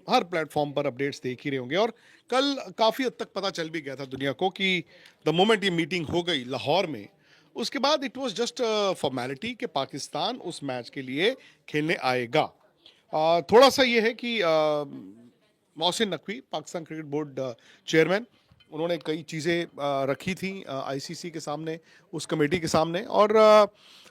हर platform पर updates देख ही रहे होंगे और कल काफ़ी हद तक पता चल भी गया था दुनिया को कि द मोमेंट ये मीटिंग हो गई लाहौर में, उसके बाद इट वाज जस्ट फॉर्मेलिटी कि पाकिस्तान उस मैच के लिए खेलने आएगा। थोड़ा सा ये है कि Mohsin Naqvi Pakistan cricket board chairman, उन्होंने कई चीज़ें रखी थी आईसीसी के सामने, उस कमेटी के सामने, और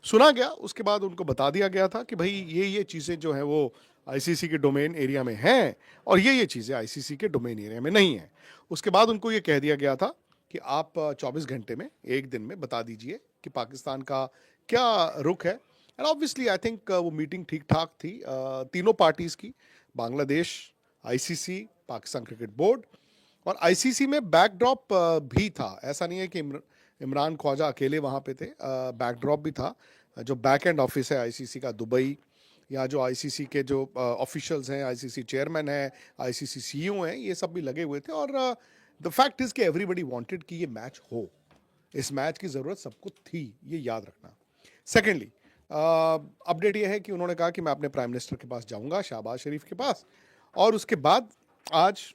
सुना गया। उसके बाद उनको बता दिया गया था कि भाई ये चीज़ें जो हैं वो आईसीसी के डोमेन एरिया में हैं और ये चीज़ें आईसीसी के डोमेन एरिया में नहीं हैं। उसके बाद उनको ये कह दिया गया था कि आप 24 घंटे में, एक दिन में बता दीजिए कि पाकिस्तान का क्या रुख है। एंड ऑब्वियसली आई थिंक वो मीटिंग ठीक ठाक थी तीनों पार्टीज़ की, Bangladesh, ICC, Pakistan cricket board. और आईसीसी में बैकड्रॉप भी था, ऐसा नहीं है कि इमरान ख्वाजा अकेले वहाँ पे थे, बैकड्रॉप भी था। जो बैक एंड ऑफिस है आईसीसी का दुबई, या जो आईसीसी के जो ऑफिशियल्स हैं, आईसीसी चेयरमैन है, आईसीसी सीईओ हैं, ये सब भी लगे हुए थे। और द फैक्ट इज कि एवरीबडी वांटेड कि ये मैच हो, इस मैच की ज़रूरत सबको थी, ये याद रखना। सेकेंडली अपडेट ये है कि उन्होंने कहा कि मैं अपने प्राइम मिनिस्टर के पास जाऊंगा, शहबाज शरीफ के पास, और उसके बाद आज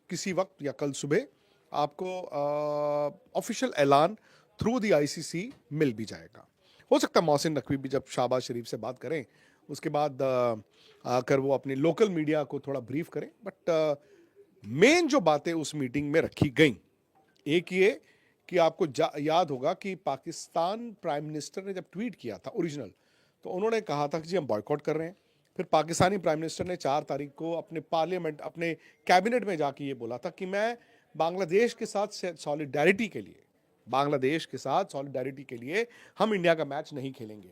किसी वक्त या कल सुबह आपको ऑफिशियल ऐलान थ्रू द आईसीसी मिल भी जाएगा। हो सकता है मोहसिन नकवी भी जब शहबाज शरीफ से बात करें उसके बाद आकर वो अपने लोकल मीडिया को थोड़ा ब्रीफ करें। बट मेन जो बातें उस मीटिंग में रखी गई, एक ये कि आपको याद होगा कि पाकिस्तान प्राइम मिनिस्टर ने जब ट्वीट किया था ओरिजिनल, तो उन्होंने कहा था कि जी हम बॉयकॉट कर रहे हैं। फिर पाकिस्तानी प्राइम मिनिस्टर ने 4 तारीख को अपने पार्लियामेंट, अपने कैबिनेट में जाके ये बोला था कि मैं बांग्लादेश के साथ सॉलिडारिटी के लिए, बांग्लादेश के साथ सॉलिडारिटी के लिए हम इंडिया का मैच नहीं खेलेंगे।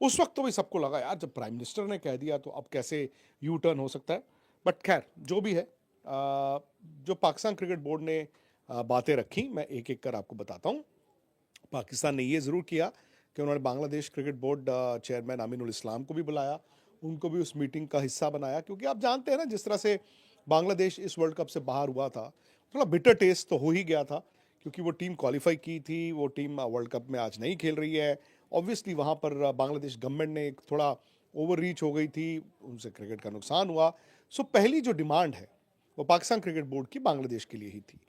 उस वक्त तो भी सबको लगा यार जब प्राइम मिनिस्टर ने कह दिया तो अब कैसे यू टर्न हो सकता है। बट खैर जो भी है, जो पाकिस्तान क्रिकेट बोर्ड ने बातें रखी, मैं एक एक कर आपको बताता हूँ। पाकिस्तान ने ये ज़रूर किया कि उन्होंने Bangladesh cricket board chairman Aminul Islam को भी बुलाया, उनको भी उस मीटिंग का हिस्सा बनाया, क्योंकि आप जानते हैं ना जिस तरह से बांग्लादेश इस वर्ल्ड कप से बाहर हुआ था, थोड़ा बिटर टेस्ट तो हो ही गया था, क्योंकि वो टीम क्वालिफाई की थी, वो टीम वर्ल्ड कप में आज नहीं खेल रही है। ऑब्वियसली वहाँ पर बांग्लादेश गवर्नमेंट ने थोड़ा ओवर रीच हो गई थी, उनसे क्रिकेट का नुकसान हुआ। सो पहली जो डिमांड है वो पाकिस्तान क्रिकेट बोर्ड की बांग्लादेश के लिए ही थी।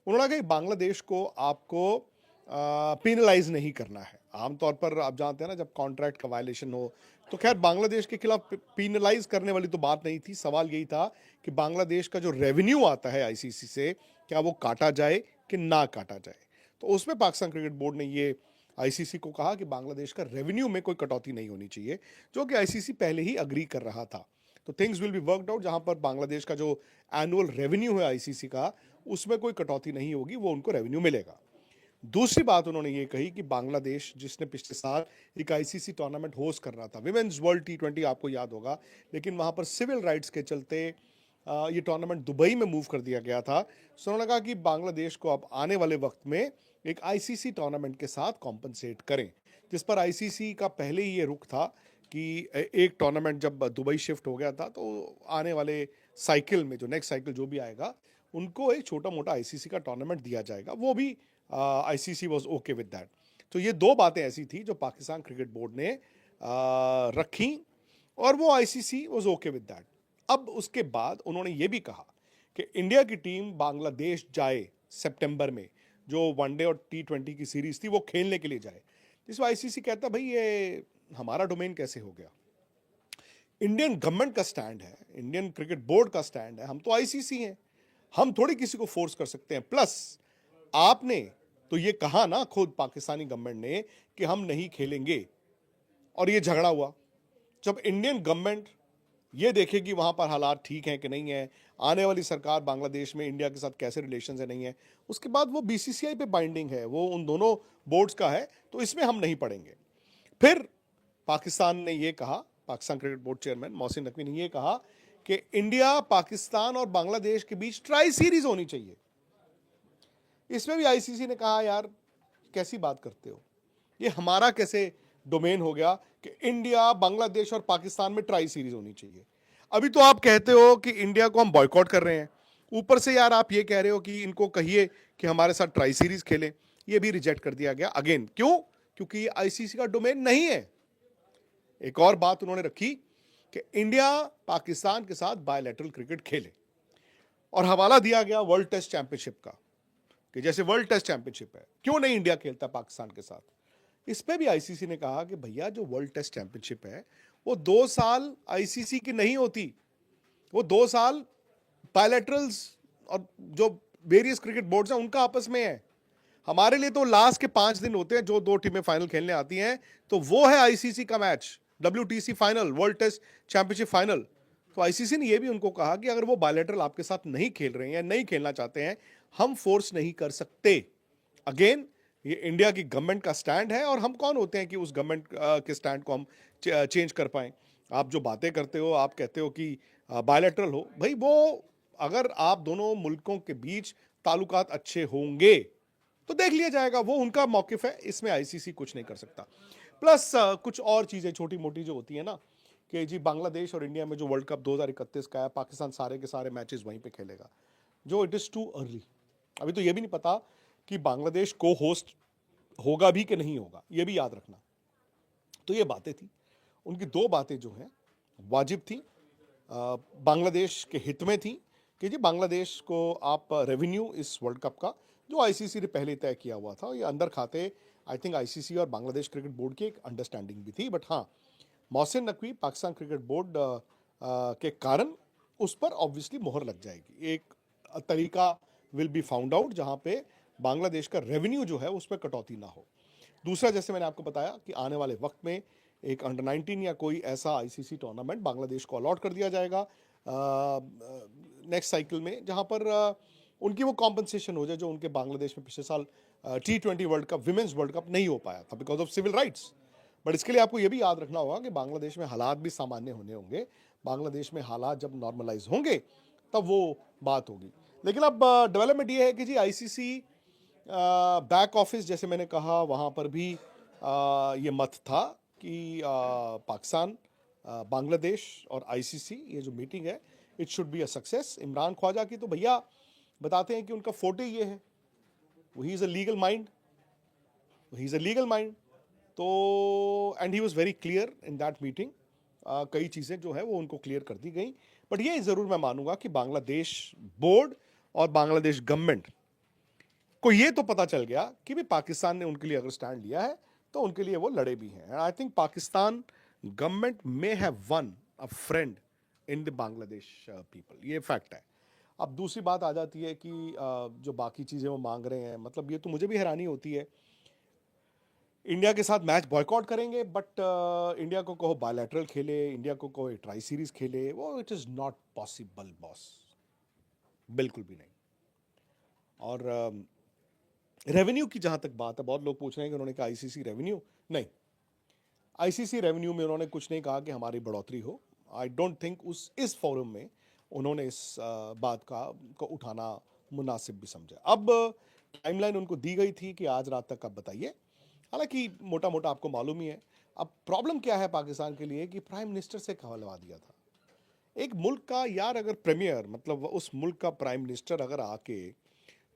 उन्होंने कहा कि बांग्लादेश को आपको पेनलाइज नहीं करना है। आमतौर पर आप जानते हैं ना जब कॉन्ट्रैक्ट का वायलेशन हो तो खैर बांग्लादेश के खिलाफ पेनलाइज करने वाली तो बात नहीं थी। सवाल यही था कि बांग्लादेश का जो रेवेन्यू आता है आईसीसी से, क्या वो काटा जाए कि ना काटा जाए। तो उसमें पाकिस्तान क्रिकेट बोर्ड ने ये आईसीसी को कहा कि बांग्लादेश का रेवेन्यू में कोई कटौती नहीं होनी चाहिए, जो कि आईसीसी पहले ही अग्री कर रहा था। तो things will be worked out, जहां पर बांग्लादेश का जो एनुअल रेवेन्यू है आईसीसी का, उसमें कोई कटौती नहीं होगी, वो उनको रेवेन्यू मिलेगा। दूसरी बात उन्होंने ये कही कि बांग्लादेश जिसने पिछले साल एक आईसीसी टूर्नामेंट होस्ट कर रहा था, विमेंस वर्ल्ड टी20, आपको याद होगा, लेकिन वहाँ पर सिविल राइट्स के चलते ये टूर्नामेंट दुबई में मूव कर दिया गया था। सो उन्होंने कहा कि बांग्लादेश को अब आने वाले वक्त में एक आईसीसी टूर्नामेंट के साथ कॉम्पनसेट करें, जिस पर आईसीसी का पहले ही ये रुख था कि एक टूर्नामेंट जब दुबई शिफ्ट हो गया था तो आने वाले साइकिल में, जो नेक्स्ट साइकिल जो भी आएगा, उनको एक छोटा मोटा आईसीसी का टूर्नामेंट दिया जाएगा। वो भी ICC was okay with that. तो ये दो बातें ऐसी थी जो पाकिस्तान क्रिकेट बोर्ड ने रखी और वो ICC was okay with that. अब उसके बाद उन्होंने ये भी कहा कि इंडिया की टीम बांग्लादेश जाए सितंबर में, जो वनडे और टी20 की सीरीज थी वो खेलने के लिए जाए। जिसमें आईसीसी कहता भाई ये हमारा डोमेन कैसे हो गया। इंडियन गवर्नमेंट का स्टैंड है, इंडियन क्रिकेट बोर्ड का स्टैंड है, हम तो आईसीसी हैं, हम थोड़ी किसी को फोर्स कर सकते हैं। प्लस आपने तो ये कहा ना खुद पाकिस्तानी गवर्नमेंट ने कि हम नहीं खेलेंगे, और ये झगड़ा हुआ। जब इंडियन गवर्नमेंट ये देखेगी वहां पर हालात ठीक हैं कि नहीं है, आने वाली सरकार बांग्लादेश में इंडिया के साथ कैसे रिलेशंस है नहीं है, उसके बाद वो बीसीसीआई पे बाइंडिंग है, वो उन दोनों बोर्ड्स का है, तो इसमें हम नहीं पड़ेंगे। फिर पाकिस्तान ने ये कहा, Pakistan cricket board chairman Mohsin Naqvi ने ये कहा कि इंडिया, पाकिस्तान और बांग्लादेश के बीच ट्राई सीरीज होनी चाहिए। इसमें भी आईसीसी ने कहा यार कैसी बात करते हो, ये हमारा कैसे डोमेन हो गया कि इंडिया, बांग्लादेश और पाकिस्तान में ट्राई सीरीज होनी चाहिए। अभी तो आप कहते हो कि इंडिया को हम बॉयकॉट कर रहे हैं, ऊपर से यार आप ये कह रहे हो कि इनको कहिए कि हमारे साथ ट्राई सीरीज खेलें। ये भी रिजेक्ट कर दिया गया अगेन। क्यों? क्योंकि ये आईसीसी का डोमेन नहीं है। एक और बात उन्होंने रखी कि इंडिया पाकिस्तान के साथ बायलैटरल क्रिकेट खेले, और हवाला दिया गया वर्ल्ड टेस्ट चैंपियनशिप का कि जैसे वर्ल्ड टेस्ट चैंपियनशिप है, क्यों नहीं इंडिया खेलता पाकिस्तान के साथ। इस पे भी आईसीसी ने कहा कि भैया जो वर्ल्ड टेस्ट चैंपियनशिप है वो 2 साल आईसीसी की नहीं होती, वो 2 साल बायलैटरल्स और जो वेरियस क्रिकेट बोर्ड्स हैं उनका आपस में है। हमारे लिए तो लास्ट के 5 दिन होते हैं जो 2 टीमें फाइनल खेलने आती हैं, तो वो है आईसीसी का match, WTC final, world test championship final. तो आईसीसी ने यह भी उनको कहा कि अगर वो बायलैटरल आपके साथ नहीं खेल रहे हैं या नहीं खेलना चाहते हैं, हम फोर्स नहीं कर सकते। अगेन ये इंडिया की गवर्नमेंट का स्टैंड है, और हम कौन होते हैं कि उस गवर्नमेंट के स्टैंड को हम चेंज कर पाए। आप जो बातें करते हो, आप कहते हो कि बायलैटरल हो, भाई वो अगर आप दोनों मुल्कों के बीच ताल्लुकात अच्छे होंगे तो देख लिया जाएगा, वो उनका मौकिफ है, इसमें आईसीसी कुछ नहीं कर सकता। प्लस कुछ और चीजें छोटी मोटी जो होती है ना, कि जी बांग्लादेश और इंडिया में जो वर्ल्ड कप 2031 का है, पाकिस्तान सारे के सारे मैचेस वहीं पे खेलेगा, जो इट इज टू अर्ली। अभी तो ये भी नहीं पता कि बांग्लादेश को होस्ट होगा भी कि नहीं होगा, ये भी याद रखना। तो ये बातें थी, उनकी 2 बातें जो हैं वाजिब थी, बांग्लादेश के हित में थी कि जी बांग्लादेश को आप रेवेन्यू इस वर्ल्ड कप का जो आईसीसी ने पहले तय किया हुआ था ये अंदर खाते, आई थिंक आईसीसी और बांग्लादेश क्रिकेट बोर्ड की एक अंडरस्टैंडिंग भी थी। बट हाँ, मोहसिन नकवी पाकिस्तान क्रिकेट बोर्ड के कारण उस पर ऑब्वियसली मोहर लग जाएगी। एक तरीका विल बी फाउंड आउट जहां पे बांग्लादेश का रेवेन्यू जो है उस पर कटौती ना हो। दूसरा, जैसे मैंने आपको बताया कि आने वाले वक्त में एक अंडर 19 या कोई ऐसा आईसीसी टूर्नामेंट बांग्लादेश को अलॉट कर दिया जाएगा नेक्स्ट साइकिल में, जहां पर उनकी वो कॉम्पनसेशन हो जाए जो उनके बांग्लादेश में पिछले साल T20 world cup, women's world cup नहीं हो पाया था because of civil rights. But इसके लिए आपको ये भी याद रखना होगा कि बांग्लादेश में हालात भी सामान्य होने होंगे। बांग्लादेश में हालात जब नॉर्मलाइज होंगे तब वो बात होगी। लेकिन अब डेवलपमेंट ये है कि जी आईसीसी बैक ऑफिस, जैसे मैंने कहा, वहाँ पर भी ये मत था कि पाकिस्तान, बांग्लादेश और आईसीसी ये जो मीटिंग है it should be a success. Imran Khawaja की तो भैया बताते हैं कि उनका फोटे ये है, he is a legal mind, he is a legal mind. तो and he was very clear in that meeting, कई चीज़ें जो है वो उनको क्लियर कर दी गई। बट ये ज़रूर मैं मानूंगा कि बांग्लादेश बोर्ड और बांग्लादेश गवर्नमेंट को ये तो पता चल गया कि भी पाकिस्तान ने उनके लिए अगर स्टैंड लिया है तो उनके लिए वो लड़े भी हैं। I think Pakistan government may have one a friend in the Bangladesh people, ये फैक्ट है। अब दूसरी बात आ जाती है कि जो बाकी चीज़ें वो मांग रहे हैं, मतलब ये तो मुझे भी हैरानी होती है, इंडिया के साथ मैच बॉयकॉट करेंगे बट इंडिया को कहो बायलैटरल खेले, इंडिया को कहो ट्राई सीरीज खेले, वो it is not possible boss, बिल्कुल भी नहीं। और रेवेन्यू की जहां तक बात है, बहुत लोग पूछ रहे हैं कि उन्होंने कहा आईसीसी रेवेन्यू, नहीं, आईसीसी रेवेन्यू में उन्होंने कुछ नहीं कहा कि हमारी बढ़ोतरी हो। आई डोंट थिंक इस फोरम में उन्होंने इस बात को उठाना मुनासिब भी समझा। अब टाइमलाइन उनको दी गई थी कि आज रात तक आप बताइए, हालांकि मोटा मोटा आपको मालूम ही है। अब प्रॉब्लम क्या है पाकिस्तान के लिए कि प्राइम मिनिस्टर से कहलवा दिया था एक मुल्क का, यार अगर प्रीमियर, मतलब उस मुल्क का प्राइम मिनिस्टर अगर आके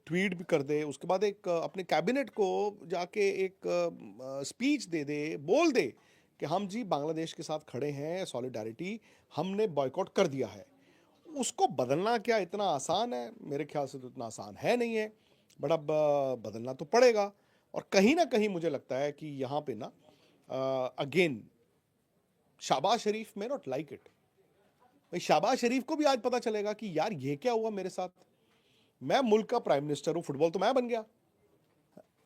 ट्वीट भी कर दे, उसके बाद एक अपने कैबिनेट को जाके एक स्पीच दे दे, बोल दे कि हम जी बांग्लादेश के साथ खड़े हैं, सॉलिडारिटी, हमने बॉयकॉट कर दिया है, उसको बदलना क्या इतना आसान है? मेरे ख्याल से तो इतना आसान है नहीं है। बट अब बदलना तो पड़ेगा, और कहीं ना कहीं मुझे लगता है कि यहाँ पे ना अगेन शहबाज शरीफ में नॉट लाइक इट। भाई शहबाज शरीफ को भी आज पता चलेगा कि यार ये क्या हुआ मेरे साथ, मैं मुल्क का प्राइम मिनिस्टर हूं, फुटबॉल तो मैं बन गया,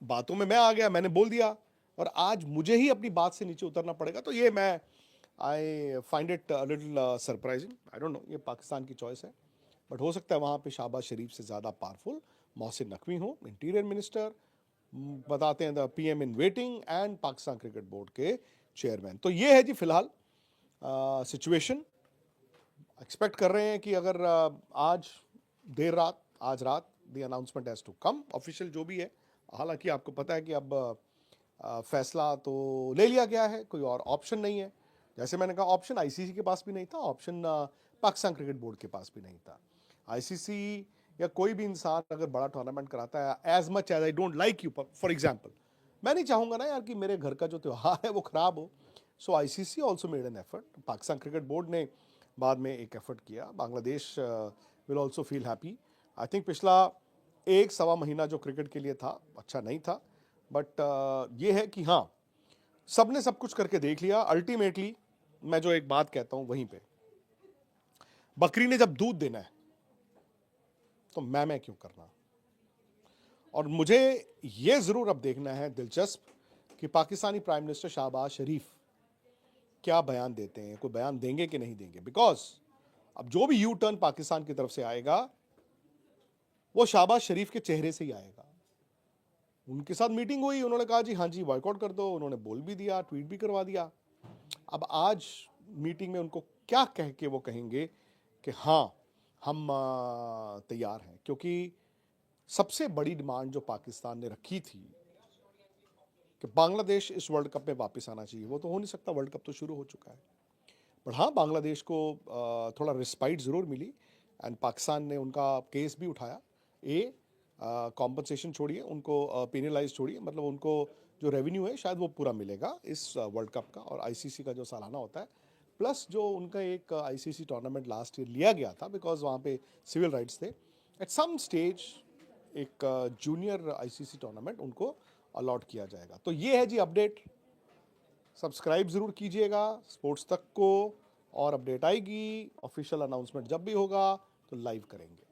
बातों में मैं आ गया, मैंने बोल दिया, और आज मुझे ही अपनी बात से नीचे उतरना पड़ेगा। तो ये मैं I find it a little surprising. I don't know, ये पाकिस्तान की चॉइस है, बट हो सकता है वहाँ पे शहबाज शरीफ से ज़्यादा पावरफुल मोहसिन नकवी हो, इंटीरियर मिनिस्टर, बताते हैं the PM in waiting and Pakistan cricket board के चेयरमैन। तो ये है जी फिलहाल सिचुएशन। एक्सपेक्ट कर रहे हैं कि अगर आज देर रात, आज रात the announcement has to come official जो भी है। हालांकि आपको पता है कि अब फैसला तो ले लिया गया है, कोई और ऑप्शन नहीं है। जैसे मैंने कहा, ऑप्शन आईसीसी के पास भी नहीं था, ऑप्शन पाकिस्तान क्रिकेट बोर्ड के पास भी नहीं था। आईसीसी या कोई भी इंसान अगर बड़ा टूर्नामेंट कराता है, as much as I don't like you, for example, मैं नहीं चाहूँगा ना यार कि मेरे घर का जो त्यौहार है वो ख़राब हो। So ICC also made an effort, Pakistan cricket board ने बाद में एक एफर्ट किया, Bangladesh will also feel happy. I think पिछला 1-1.25 महीना जो क्रिकेट के लिए था अच्छा नहीं था, बट ये है कि हाँ, सबने सब कुछ करके देख लिया। अल्टीमेटली मैं जो एक बात कहता हूं वहीं पे, बकरी ने जब दूध देना है तो मैं क्यों करना। और मुझे ये जरूर अब देखना है दिलचस्प कि पाकिस्तानी प्राइम मिनिस्टर शहबाज शरीफ क्या बयान देते हैं, कोई बयान देंगे कि नहीं देंगे, बिकॉज अब जो भी यू टर्न पाकिस्तान की तरफ से आएगा वो शहबाज शरीफ के चेहरे से ही आएगा। उनके साथ मीटिंग हुई, उन्होंने कहा जी हाँ जी बॉयकॉट कर दो, उन्होंने बोल भी दिया, ट्वीट भी करवा दिया। अब आज मीटिंग में उनको क्या कह के वो कहेंगे कि हाँ हम तैयार हैं, क्योंकि सबसे बड़ी डिमांड जो पाकिस्तान ने रखी थी कि बांग्लादेश इस वर्ल्ड कप में वापस आना चाहिए, वो तो हो नहीं सकता, वर्ल्ड कप तो शुरू हो चुका है। बट हाँ, बांग्लादेश को थोड़ा रिस्पाइट ज़रूर मिली एंड पाकिस्तान ने उनका केस भी उठाया। कॉम्पनसेशन छोड़िए, उनको पेनलाइज छोड़िए, मतलब उनको जो रेवेन्यू है शायद वो पूरा मिलेगा इस वर्ल्ड कप का और आईसीसी का जो सालाना होता है, प्लस जो उनका एक आईसीसी टूर्नामेंट लास्ट ईयर लिया गया था बिकॉज वहाँ पे सिविल राइट्स थे, एट सम स्टेज एक जूनियर आईसीसी टूर्नामेंट उनको अलॉट किया जाएगा। तो ये है जी अपडेट, सब्सक्राइब ज़रूर कीजिएगा स्पोर्ट्स तक को, और अपडेट आएगी, ऑफिशियल अनाउंसमेंट जब भी होगा तो लाइव करेंगे।